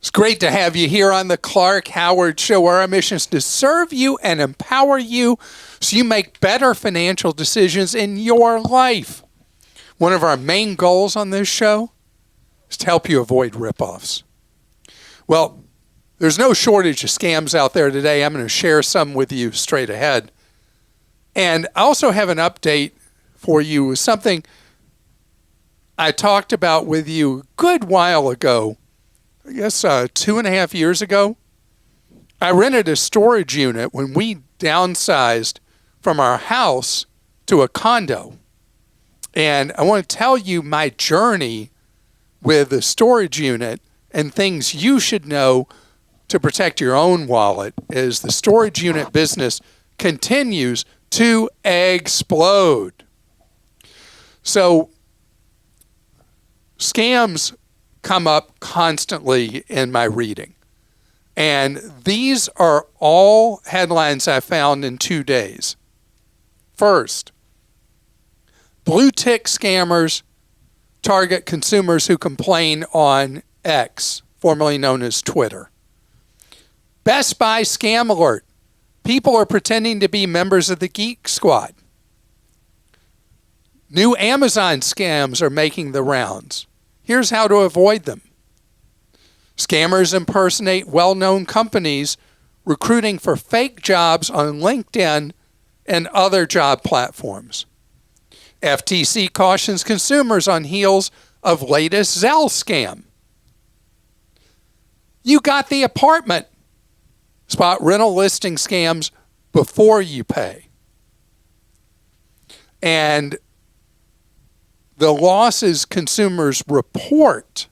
It's great to have you here on the Clark Howard Show, where our mission is to serve you and empower you so you make better financial decisions in your life. One of our main goals on this show is to help you avoid ripoffs. Well, there's no shortage of scams out there today. I'm going to share some with you straight ahead. And I also have an update for you, something I talked about with you a good while ago. I guess 2.5 years ago, I rented a storage unit when we downsized from our house to a condo. And I want to tell you my journey with the storage unit and things you should know to protect your own wallet as the storage unit business continues to explode. So, scams come up constantly in my reading. And these are all headlines I found in 2 days. First, blue tick scammers target consumers who complain on X, formerly known as Twitter. Best Buy scam alert. People are pretending to be members of the Geek Squad. New Amazon scams are making the rounds. Here's how to avoid them. Scammers impersonate well-known companies recruiting for fake jobs on LinkedIn and other job platforms. FTC cautions consumers on heels of latest Zelle scam. You got the apartment. Spot rental listing scams before you pay. And the losses consumers report,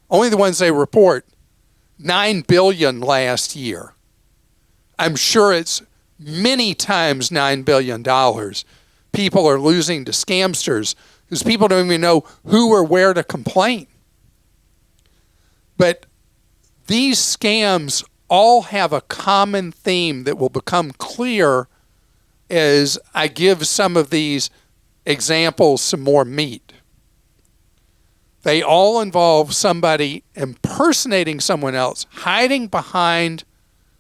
only the ones they report, $9 billion last year. I'm sure it's many times $9 billion. People are losing to scamsters because people don't even know who or where to complain. But these scams all have a common theme that will become clear as I give some of these examples some more meat. They all involve somebody impersonating someone else, hiding behind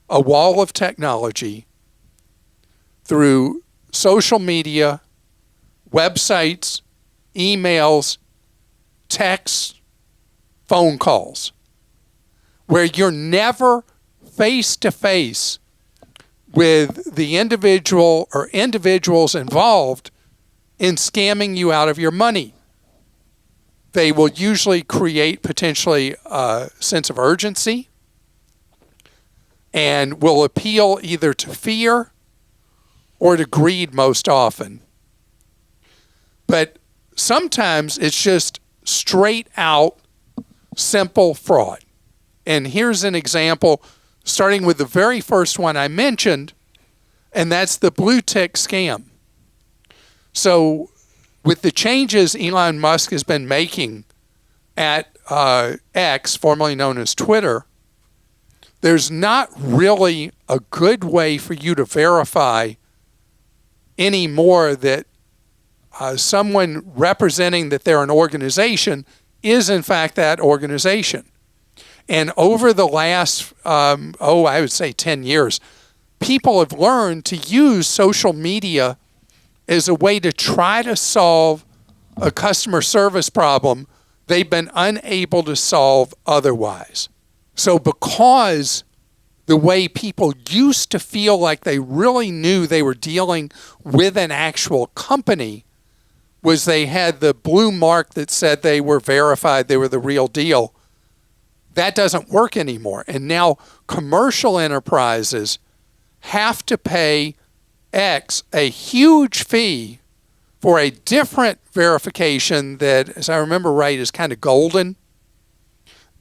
a wall of technology through social media, websites, emails, texts, phone calls, where you're never face to face with the individual or individuals involved in scamming you out of your money. They will usually create potentially a sense of urgency and will appeal either to fear or to greed most often. But sometimes it's just straight out simple fraud. And here's an example, starting with the very first one I mentioned, and that's the blue tick scam. So with the changes Elon Musk has been making at X, formerly known as Twitter, there's not really a good way for you to verify anymore that someone representing that they're an organization is in fact that organization. And over the last, I would say 10 years, people have learned to use social media as a way to try to solve a customer service problem they've been unable to solve otherwise. So because the way people used to feel like they really knew they were dealing with an actual company was they had the blue mark that said they were verified, they were the real deal. That doesn't work anymore. And now commercial enterprises have to pay X a huge fee for a different verification that, as I remember right, is kind of golden.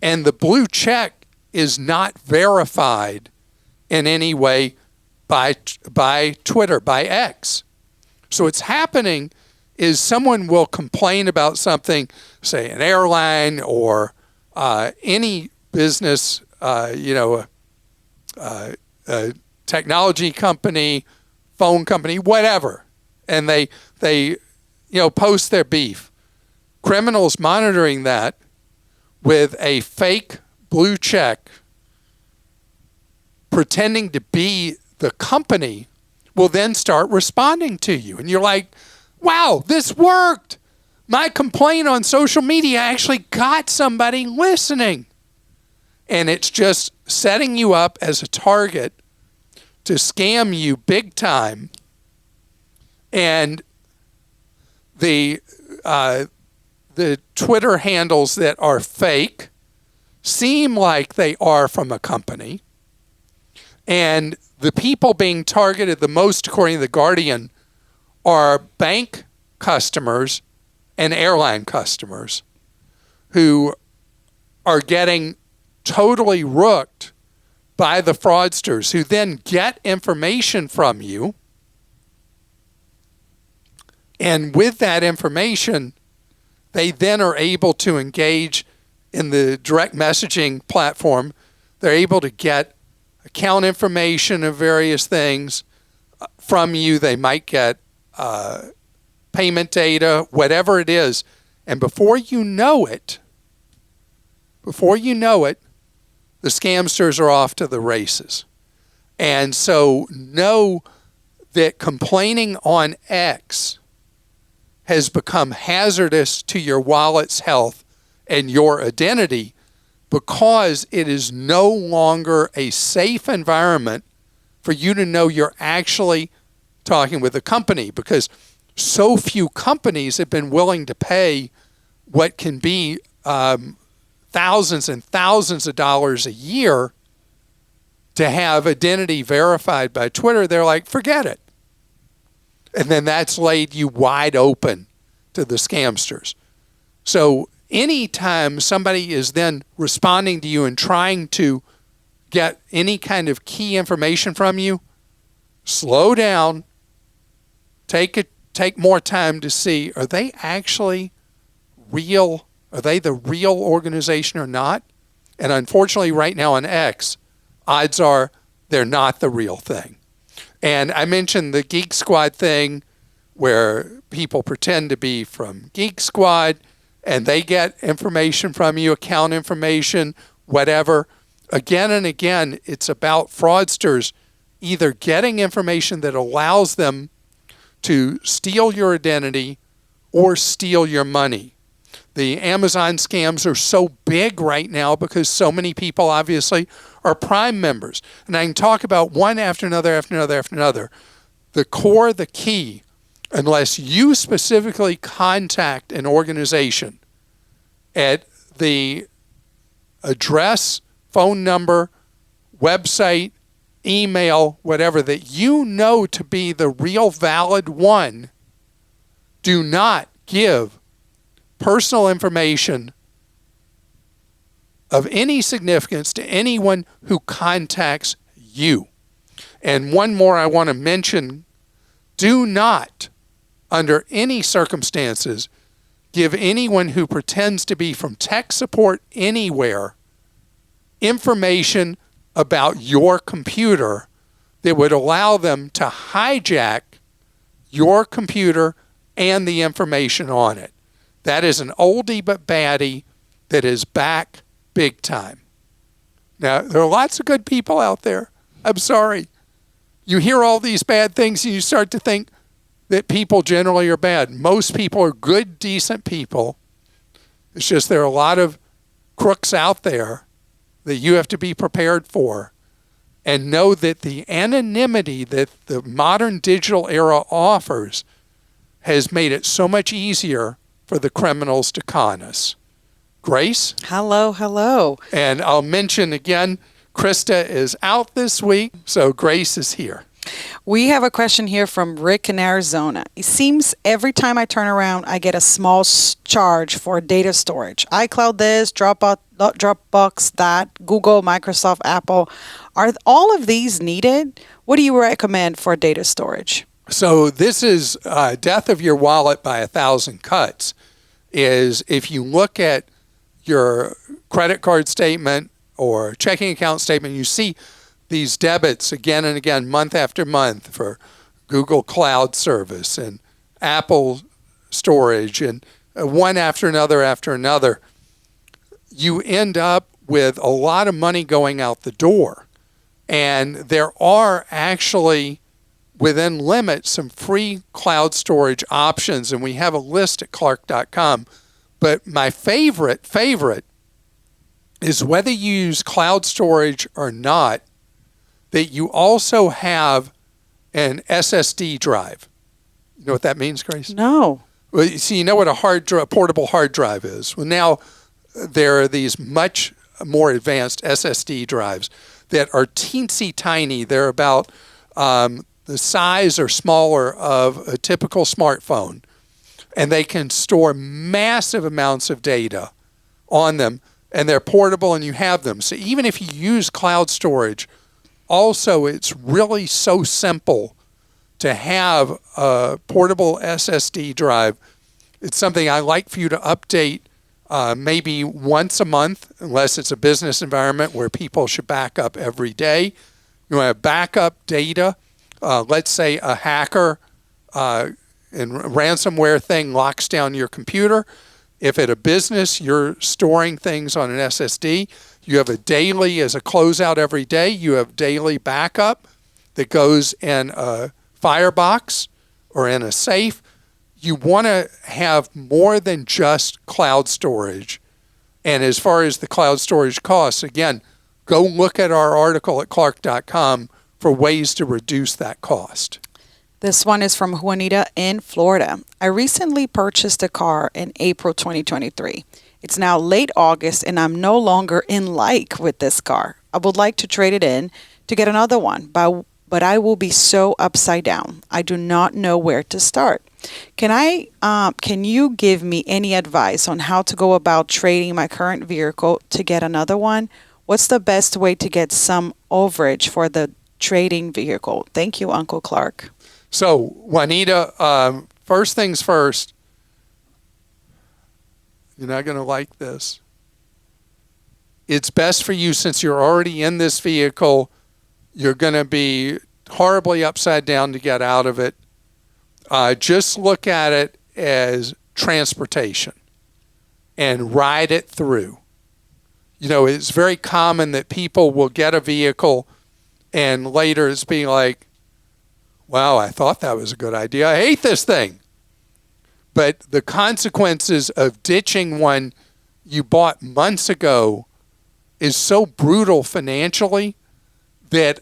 And the blue check is not verified in any way by Twitter, by X. So what's happening is someone will complain about something, say an airline or any business, a technology company, phone company, whatever, and they post their beef. Criminals monitoring that with a fake blue check pretending to be the company will then start responding to you. And you're like, wow, this worked. My complaint on social media actually got somebody listening. And it's just setting you up as a target to scam you big time. And the Twitter handles that are fake seem like they are from a company. And the people being targeted the most, according to The Guardian, are bank customers and airline customers who are getting totally rooked by the fraudsters, who then get information from you. And with that information, they then are able to engage in the direct messaging platform. They're able to get account information of various things from you. They might get payment data, whatever it is. And before you know it, the scamsters are off to the races. And so know that complaining on X has become hazardous to your wallet's health and your identity, because it is no longer a safe environment for you to know you're actually talking with a company, because so few companies have been willing to pay what can be thousands and thousands of dollars a year to have identity verified by Twitter. They're like, forget it. And then that's laid you wide open to the scamsters. So anytime somebody is then responding to you and trying to get any kind of key information from you, slow down, take more time to see, are they actually real? Are they the real organization or not? And unfortunately, right now on X, odds are they're not the real thing. And I mentioned the Geek Squad thing, where people pretend to be from Geek Squad and they get information from you, account information, whatever. Again and again, it's about fraudsters either getting information that allows them to steal your identity or steal your money. The Amazon scams are so big right now because so many people obviously are Prime members. And I can talk about one after another. The core, the key, unless you specifically contact an organization at the address, phone number, website, email, whatever, that you know to be the real valid one, do not give personal information of any significance to anyone who contacts you. And one more I want to mention: do not, under any circumstances, give anyone who pretends to be from tech support anywhere information about your computer that would allow them to hijack your computer and the information on it. That is an oldie but baddie that is back big time. Now, there are lots of good people out there. I'm sorry. You hear all these bad things and you start to think that people generally are bad. Most people are good, decent people. It's just there are a lot of crooks out there that you have to be prepared for, and know that the anonymity that the modern digital era offers has made it so much easier for the criminals to con us. Grace? Hello. And I'll mention again, Christa is out this week, so Grace is here. We have a question here from Rick in Arizona. It seems every time I turn around, I get a small charge for data storage. iCloud this, Dropbox that, Google, Microsoft, Apple. Are all of these needed? What do you recommend for data storage? So this is death of your wallet by 1,000 cuts. Is if you look at your credit card statement or checking account statement, you see these debits again and again, month after month, for Google Cloud Service and Apple storage, and one after another. You end up with a lot of money going out the door. And there are actually, within limits, some free cloud storage options, and we have a list at clark.com. But my favorite is whether you use cloud storage or not, that you also have an SSD drive. You know what that means, Grace? No. Well, you see, you know what a portable hard drive is. Well, now there are these much more advanced SSD drives that are teensy tiny. They're about the size or smaller of a typical smartphone, and they can store massive amounts of data on them, and they're portable, and you have them. So even if you use cloud storage, also it's really so simple to have a portable SSD drive. It's something I like for you to update maybe once a month, unless it's a business environment where people should back up every day. You want to back up data. Let's say a hacker and ransomware thing locks down your computer. If at a business you're storing things on an SSD, you have a daily as a closeout every day. You have daily backup that goes in a firebox or in a safe. You want to have more than just cloud storage. And as far as the cloud storage costs, again, go look at our article at clark.com for ways to reduce that cost. This one is from Juanita in Florida. I recently purchased a car in April 2023. It's now late August and I'm no longer in like with this car. I would like to trade it in to get another one, but I will be so upside down. I do not know where to start. Can you give me any advice on how to go about trading my current vehicle to get another one? What's the best way to get some overage for the trading vehicle? Thank you, Uncle Clark. So, Juanita, first things first, you're not going to like this. It's best for you, since you're already in this vehicle, you're going to be horribly upside down to get out of it. Just look at it as transportation and ride it through. You know, it's very common that people will get a vehicle and later it's being like, wow, I thought that was a good idea. I hate this thing. But the consequences of ditching one you bought months ago is so brutal financially that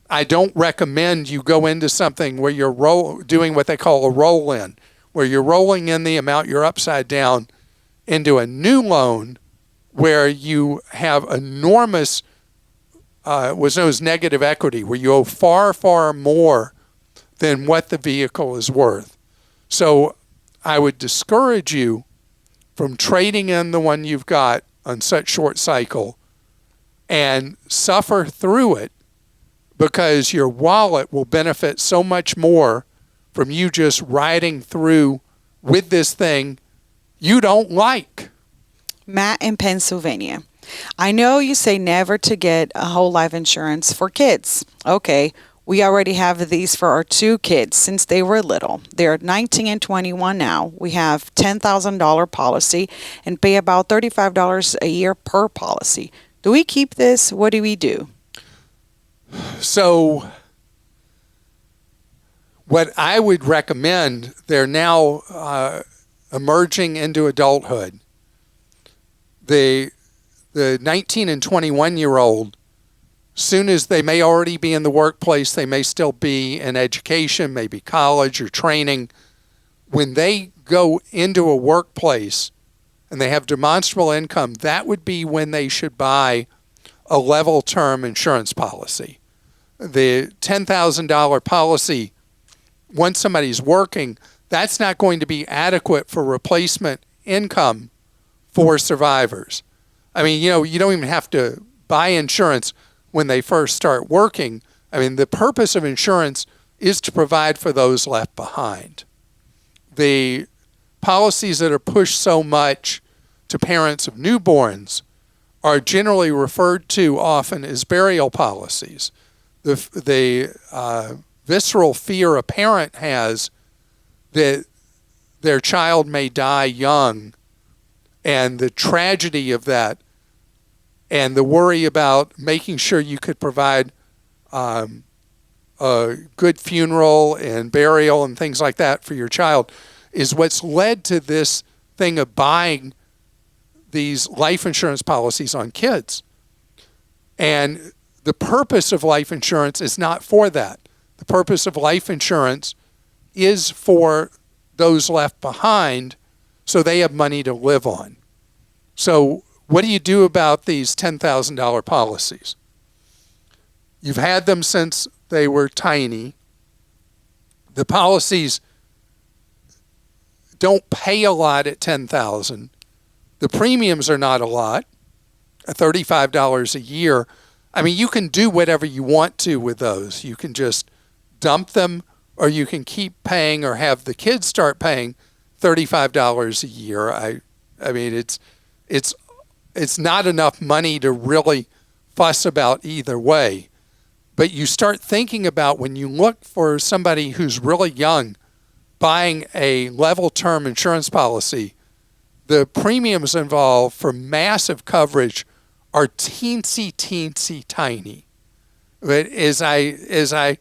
I don't recommend you go into something where you're doing what they call a roll-in, where you're rolling in the amount you're upside down into a new loan where you have enormous, what's known as negative equity, where you owe far, far more than what the vehicle is worth. So I would discourage you from trading in the one you've got on such short cycle and suffer through it, because your wallet will benefit so much more from you just riding through with this thing you don't like. Matt in Pennsylvania. I know you say never to get a whole life insurance for kids. Okay, we already have these for our two kids since they were little. They're 19 and 21 now. We have $10,000 policy and pay about $35 a year per policy. Do we keep this? What do we do? So what I would recommend, they're now emerging into adulthood. The 19 and 21-year-old, soon as they may already be in the workplace, they may still be in education, maybe college or training. When they go into a workplace and they have demonstrable income, that would be when they should buy a level term insurance policy. The $10,000 policy, once somebody's working, that's not going to be adequate for replacement income for survivors. I mean, you know, you don't even have to buy insurance when they first start working. I mean, the purpose of insurance is to provide for those left behind. The policies that are pushed so much to parents of newborns are generally referred to often as burial policies. The visceral fear a parent has that their child may die young, and the tragedy of that. and the worry about making sure you could provide a good funeral and burial and things like that for your child is what's led to this thing of buying these life insurance policies on kids. And the purpose of life insurance is not for that. The purpose of life insurance is for those left behind so they have money to live on. So what do you do about these $10,000 policies? You've had them since they were tiny. The policies don't pay a lot at $10,000. The premiums are not a lot, $35 a year. I mean, you can do whatever you want to with those. You can just dump them, or you can keep paying or have the kids start paying $35 a year. I mean, it's not enough money to really fuss about either way. But you start thinking about when you look for somebody who's really young buying a level term insurance policy, the premiums involved for massive coverage are teensy tiny. But as I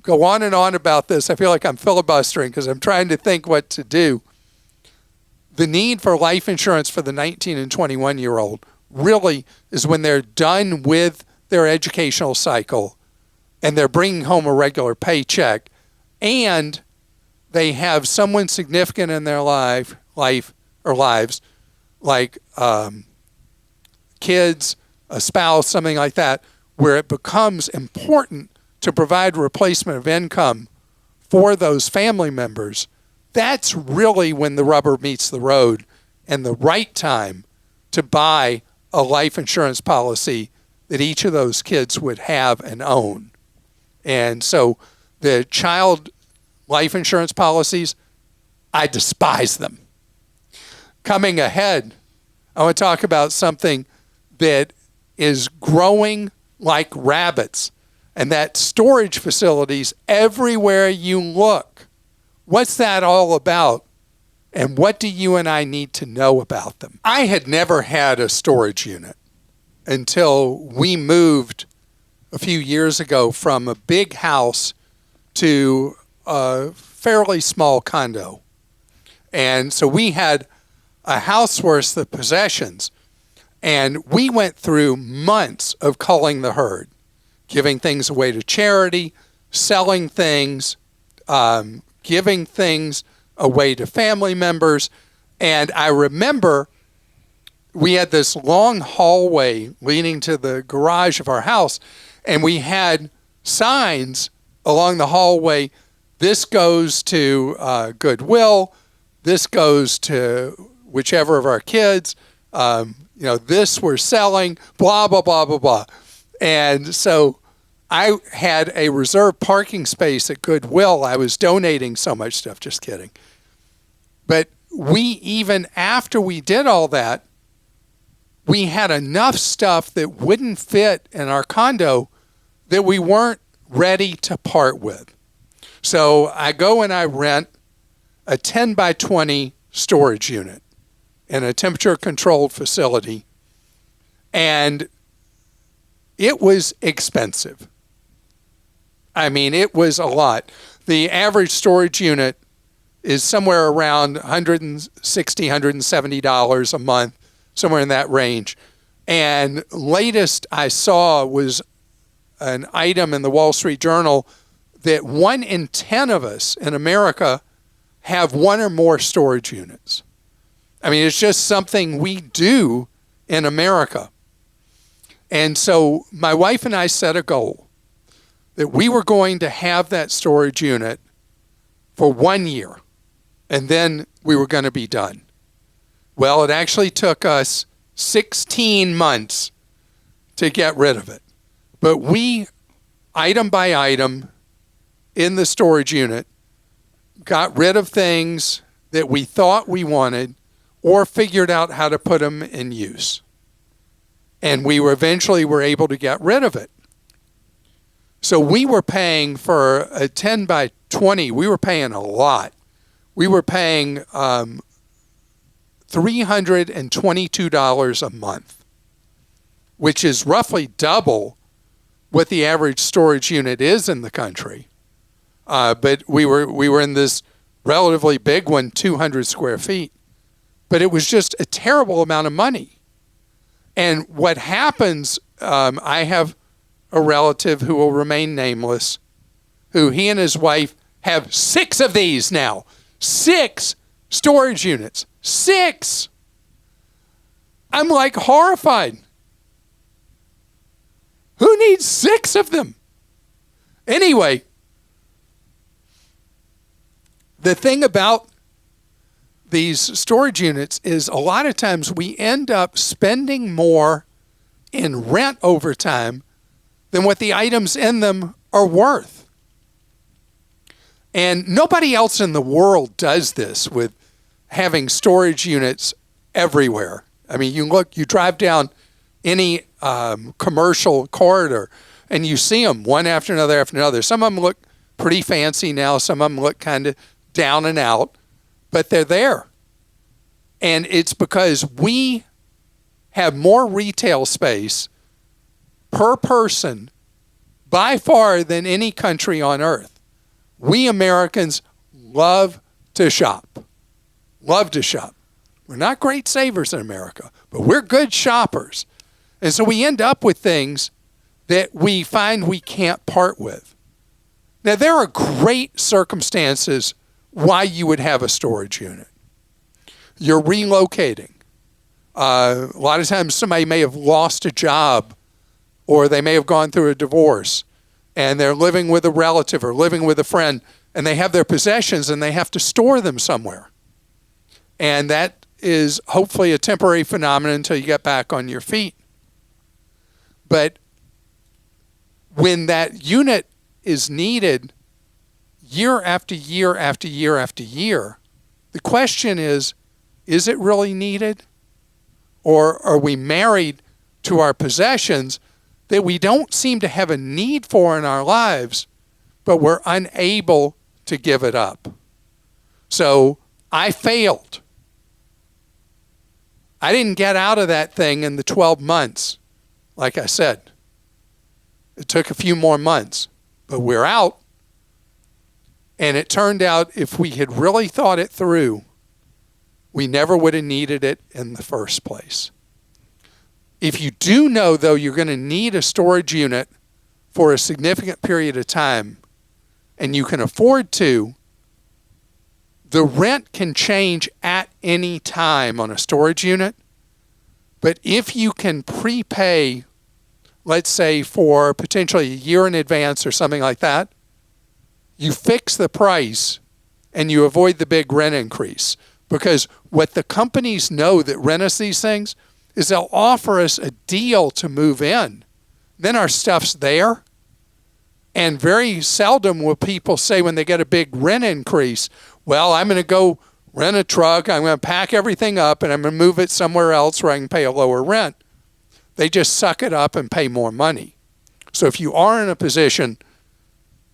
go on and on about this, I feel like I'm filibustering because I'm trying to think what to do. The need for life insurance for the 19 and 21-year-old really is when they're done with their educational cycle and they're bringing home a regular paycheck and they have someone significant in their lives, like kids, a spouse, something like that, where it becomes important to provide replacement of income for those family members. That's really when the rubber meets the road and the right time to buy a life insurance policy that each of those kids would have and own. And so the child life insurance policies, I despise them. Coming ahead, I want to talk about something that is growing like rabbits, and that's storage facilities everywhere you look. What's that all about? And what do you and I need to know about them? I had never had a storage unit until we moved a few years ago from a big house to a fairly small condo. And so we had a house worth of possessions, and we went through months of culling the herd, giving things away to charity, selling things, giving things away to family members. And I remember we had this long hallway leading to the garage of our house, and we had signs along the hallway. This goes to Goodwill. This goes to whichever of our kids. This we're selling, blah, blah, blah, blah, blah. And so I had a reserved parking space at Goodwill. I was donating so much stuff, just kidding. But even after we did all that, we had enough stuff that wouldn't fit in our condo that we weren't ready to part with. So I go and I rent a 10 by 20 storage unit in a temperature-controlled facility, and it was expensive. I mean, it was a lot. The average storage unit is somewhere around $160, $170 a month, somewhere in that range. And latest I saw was an item in the Wall Street Journal that 1 in 10 of us in America have one or more storage units. I mean, it's just something we do in America. And so my wife and I set a goal that we were going to have that storage unit for 1 year, and then we were going to be done. Well, it actually took us 16 months to get rid of it. But we, item by item, in the storage unit, got rid of things that we thought we wanted or figured out how to put them in use. And we eventually were able to get rid of it. So we were paying for a 10 by 20, we were paying a lot. We were paying $322 a month. which is roughly double what the average storage unit is in the country. But we were in this relatively big one, 200 square feet. But it was just a terrible amount of money. And what happens, I have a relative who will remain nameless, who he and his wife have 6 of these now. 6 storage units. 6! I'm like horrified. Who needs 6 of them? Anyway, the thing about these storage units is a lot of times we end up spending more in rent over time than what the items in them are worth. And nobody else in the world does this with having storage units everywhere. I mean, you drive down any commercial corridor and you see them one after another after another. Some of them look pretty fancy now. Some of them look kind of down and out, but they're there. And it's because we have more retail space per person by far than any country on earth. We Americans love to shop. Love to shop. We're not great savers in America, but we're good shoppers. And so we end up with things that we find we can't part with. Now, there are great circumstances why you would have a storage unit. You're relocating. A lot of times somebody may have lost a job or they may have gone through a divorce and they're living with a relative or living with a friend and they have their possessions and they have to store them somewhere. And that is hopefully a temporary phenomenon until you get back on your feet. But when that unit is needed year after year after year after year, the question is it really needed? Or are we married to our possessions that we don't seem to have a need for in our lives, but we're unable to give it up? So I failed. I didn't get out of that thing in the 12 months, like I said. It took a few more months, but we're out. And it turned out if we had really thought it through, we never would have needed it in the first place. If you do know, though, you're going to need a storage unit for a significant period of time, and you can afford to, the rent can change at any time on a storage unit. But if you can prepay, let's say for potentially a year in advance or something like that, you fix the price and you avoid the big rent increase. Because what the companies know that rent us these things is they'll offer us a deal to move in. Then our stuff's there. And very seldom will people say when they get a big rent increase, well, I'm going to go rent a truck, I'm going to pack everything up, and I'm going to move it somewhere else where I can pay a lower rent. They just suck it up and pay more money. So if you are in a position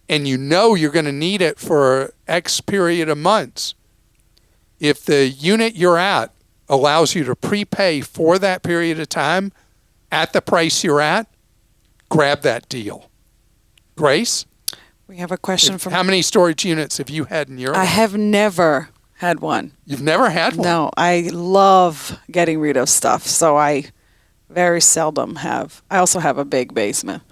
and you know you're going to need it for X period of months, if the unit you're at allows you to prepay for that period of time at the price you're at, grab that deal. Grace? We have a question from... How many storage units have you had in your life? I have never had one. You've never had one? No, I love getting rid of stuff, so I very seldom have. I also have a big basement.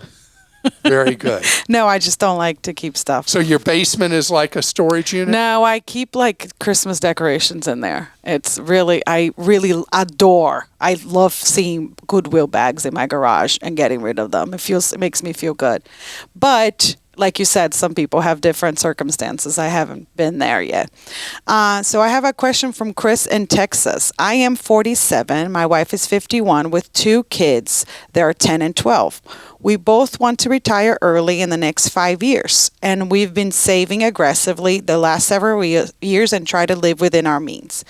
Very good. No, I just don't like to keep stuff. So your basement is like a storage unit? No, I keep like Christmas decorations in there. I really adore. I love seeing Goodwill bags in my garage and getting rid of them. It makes me feel good. But like you said, some people have different circumstances. I haven't been there yet. So I have a question from Chris in Texas. I am 47. My wife is 51 with 2 kids. They're 10 and 12. We both want to retire early in the next 5 years, and we've been saving aggressively the last several years and try to live within our means.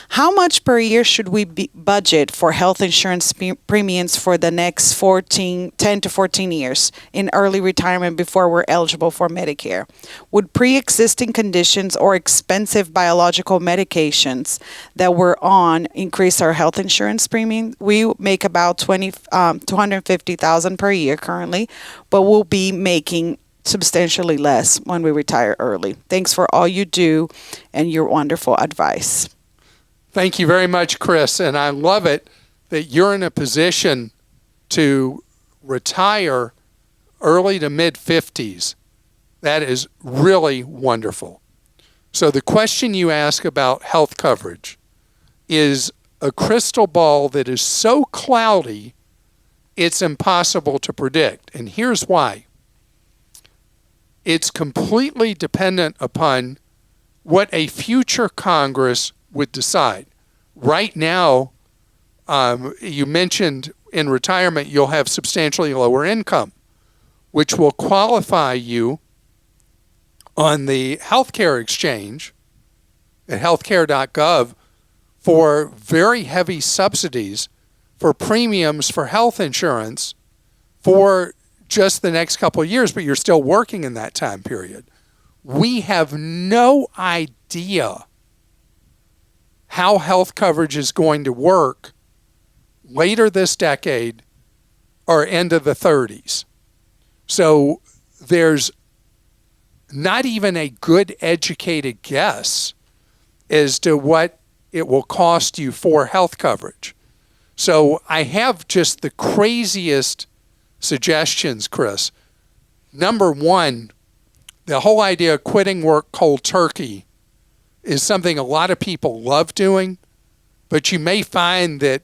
How much per year should we budget for health insurance premiums for the next 10 to 14 years in early retirement before we're eligible for Medicare? Would pre-existing conditions or expensive biological medications that we're on increase our health insurance premium? We make about $250,000 per year currently, but we'll be making substantially less when we retire early. Thanks for all you do and your wonderful advice. Thank you very much, Chris. And I love it that you're in a position to retire early to mid-50s. That is really wonderful. So the question you ask about health coverage is a crystal ball that is so cloudy, it's impossible to predict. And here's why. It's completely dependent upon what a future Congress would decide. Right now, you mentioned in retirement you'll have substantially lower income, which will qualify you on the healthcare exchange at healthcare.gov for very heavy subsidies for premiums for health insurance for just the next couple of years, but you're still working in that time period. We have no idea how health coverage is going to work later this decade or into the 30s. So there's not even a good educated guess as to what it will cost you for health coverage. So I have just the craziest suggestions, Chris. Number one, the whole idea of quitting work cold turkey is something a lot of people love doing, but you may find that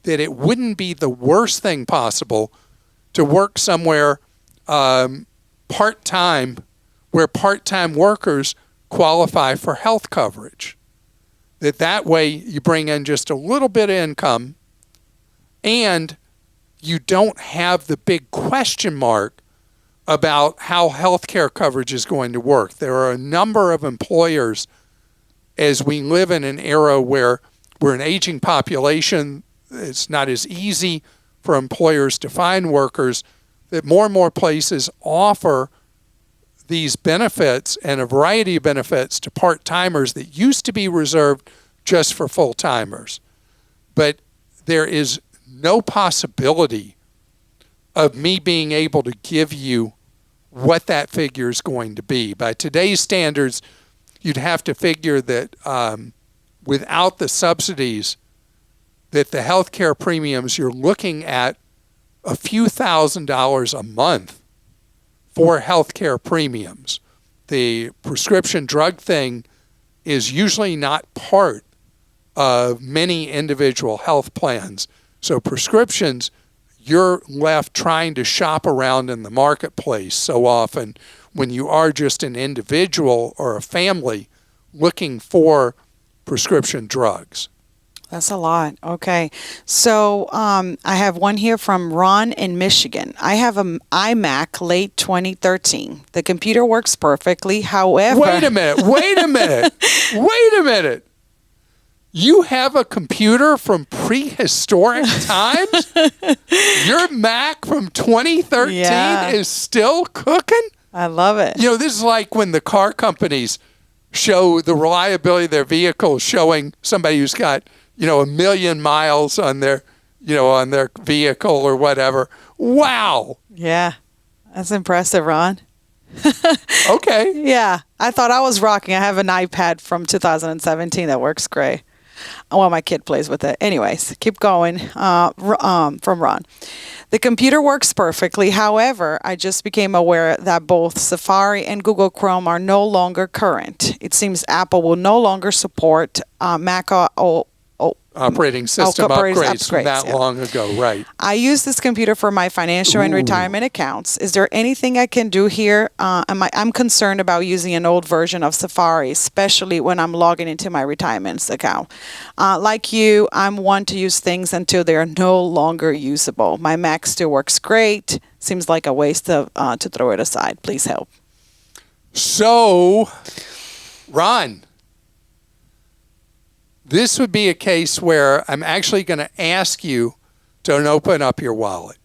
it wouldn't be the worst thing possible to work somewhere part-time where part-time workers qualify for health coverage. That way you bring in just a little bit of income and you don't have the big question mark about how healthcare coverage is going to work. There are a number of employers, as we live in an era where we're an aging population, it's not as easy for employers to find workers, that more and more places offer these benefits and a variety of benefits to part-timers that used to be reserved just for full-timers. But there is no possibility of me being able to give you what that figure is going to be. By today's standards, you'd have to figure that without the subsidies, that the healthcare premiums, you're looking at a few $1,000s a month for healthcare premiums. The prescription drug thing is usually not part of many individual health plans. So prescriptions, you're left trying to shop around in the marketplace so often when you are just an individual or a family looking for prescription drugs. That's a lot. Okay. So I have one here from Ron in Michigan. I have an iMac late 2013. The computer works perfectly. However... Wait a minute. You have a computer from prehistoric times? Your Mac from 2013 is still cooking? I love it. You know, this is like when the car companies show the reliability of their vehicles, showing somebody who's got, 1 million miles on their, on their vehicle or whatever. Wow. Yeah. That's impressive, Ron. Okay. Yeah. I thought I was rocking. I have an iPad from 2017 that works great. Well, my kid plays with it. Anyways, keep going. From Ron. The computer works perfectly. However, I just became aware that both Safari and Google Chrome are no longer current. It seems Apple will no longer support Mac operating system upgrades from that long ago, right? I use this computer for my financial and retirement accounts. Is there anything I can do here? I'm concerned about using an old version of Safari, especially when I'm logging into my retirement account. Like you, I'm one to use things until they are no longer usable. My Mac still works great. Seems like a waste to throw it aside. Please help. So, Ron, This would be a case where I'm actually going to ask you to open up your wallet.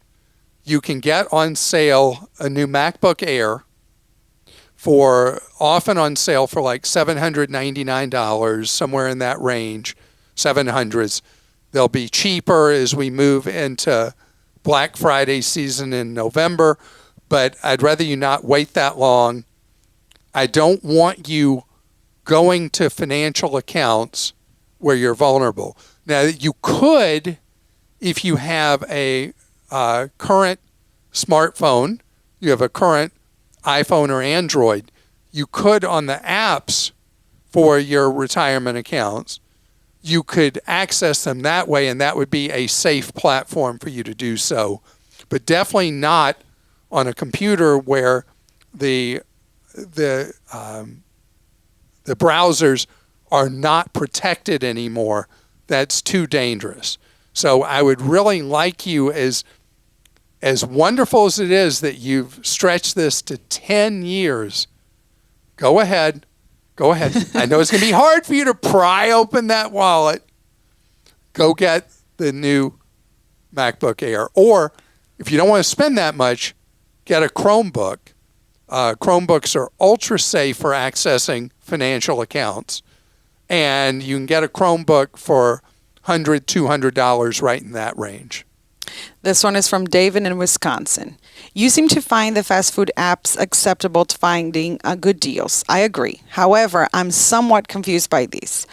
You can get on sale a new MacBook Air often on sale for like $799, somewhere in that range, 700s. They'll be cheaper as we move into Black Friday season in November, but I'd rather you not wait that long. I don't want you going to financial accounts where you're vulnerable. Now, you could, if you have a current smartphone, you have a current iPhone or Android, you could, on the apps for your retirement accounts, you could access them that way, and that would be a safe platform for you to do so. But definitely not on a computer where the browsers are not protected anymore. That's too dangerous. So I would really like you, as wonderful as it is that you've stretched this to 10 years, go ahead. I know it's going to be hard for you to pry open that wallet. Go get the new MacBook Air. Or if you don't want to spend that much, get a Chromebook. Chromebooks are ultra safe for accessing financial accounts. And you can get a Chromebook for $100, $200, right in that range. This one is from David in Wisconsin. You seem to find the fast food apps acceptable to finding good deals. I agree. However, I'm somewhat confused by these.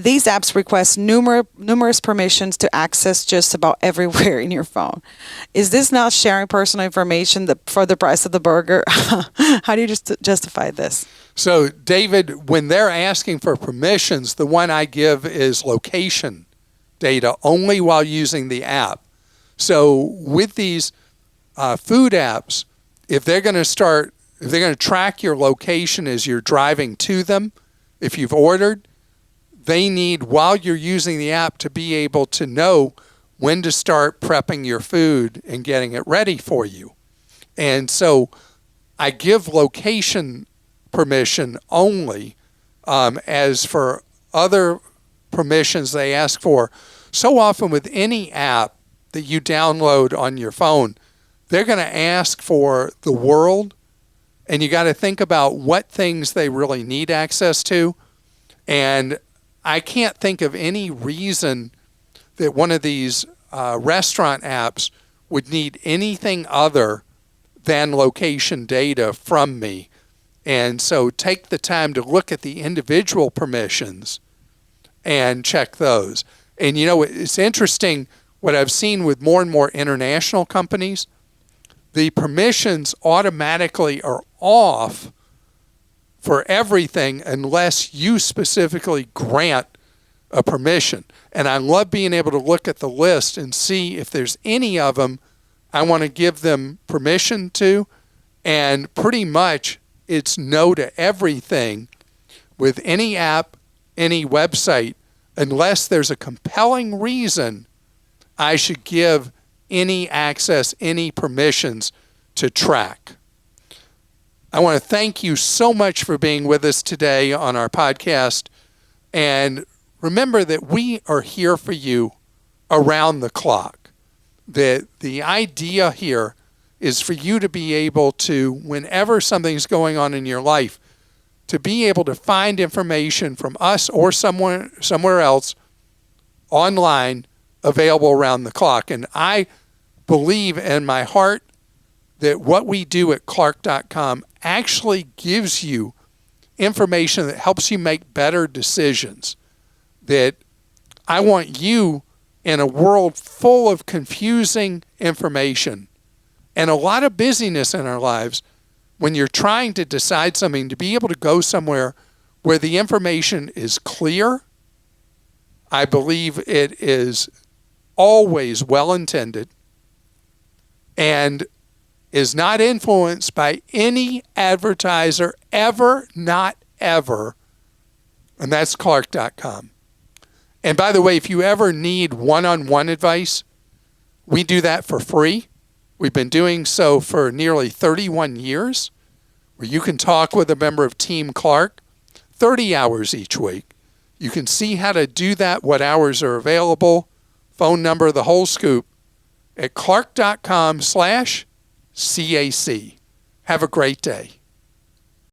These apps request numerous permissions to access just about everywhere in your phone. Is this not sharing personal information for the price of the burger? How do you justify this? So, David, when they're asking for permissions, the one I give is location data only while using the app. So with these food apps, if they're going to track your location as you're driving to them, if you've ordered, they need, while you're using the app, to be able to know when to start prepping your food and getting it ready for you. And so I give location permission only. As for other permissions they ask for, so often with any app that you download on your phone, they're going to ask for the world, and you got to think about what things they really need access to. And I can't think of any reason that one of these restaurant apps would need anything other than location data from me. And so take the time to look at the individual permissions and check those. And you know, it's interesting what I've seen with more and more international companies, the permissions automatically are off for everything unless you specifically grant a permission. And I love being able to look at the list and see if there's any of them I want to give them permission to. And pretty much it's no to everything with any app, any website, unless there's a compelling reason I should give any access, any permissions to track. I want to thank you so much for being with us today on our podcast. And remember that we are here for you around the clock. That the idea here is for you to be able to, whenever something's going on in your life, to be able to find information from us or somewhere else online available around the clock. And I believe in my heart that what we do at Clark.com actually gives you information that helps you make better decisions. That I want you, in a world full of confusing information and a lot of busyness in our lives, when you're trying to decide something, to be able to go somewhere where the information is clear. I believe it is always well-intended and is not influenced by any advertiser ever, not ever, and that's Clark.com. And by the way, if you ever need one-on-one advice, we do that for free. We've been doing so for nearly 31 years, where you can talk with a member of Team Clark 30 hours each week. You can see how to do that, what hours are available, phone number, the whole scoop at clark.com/CAC. Have a great day.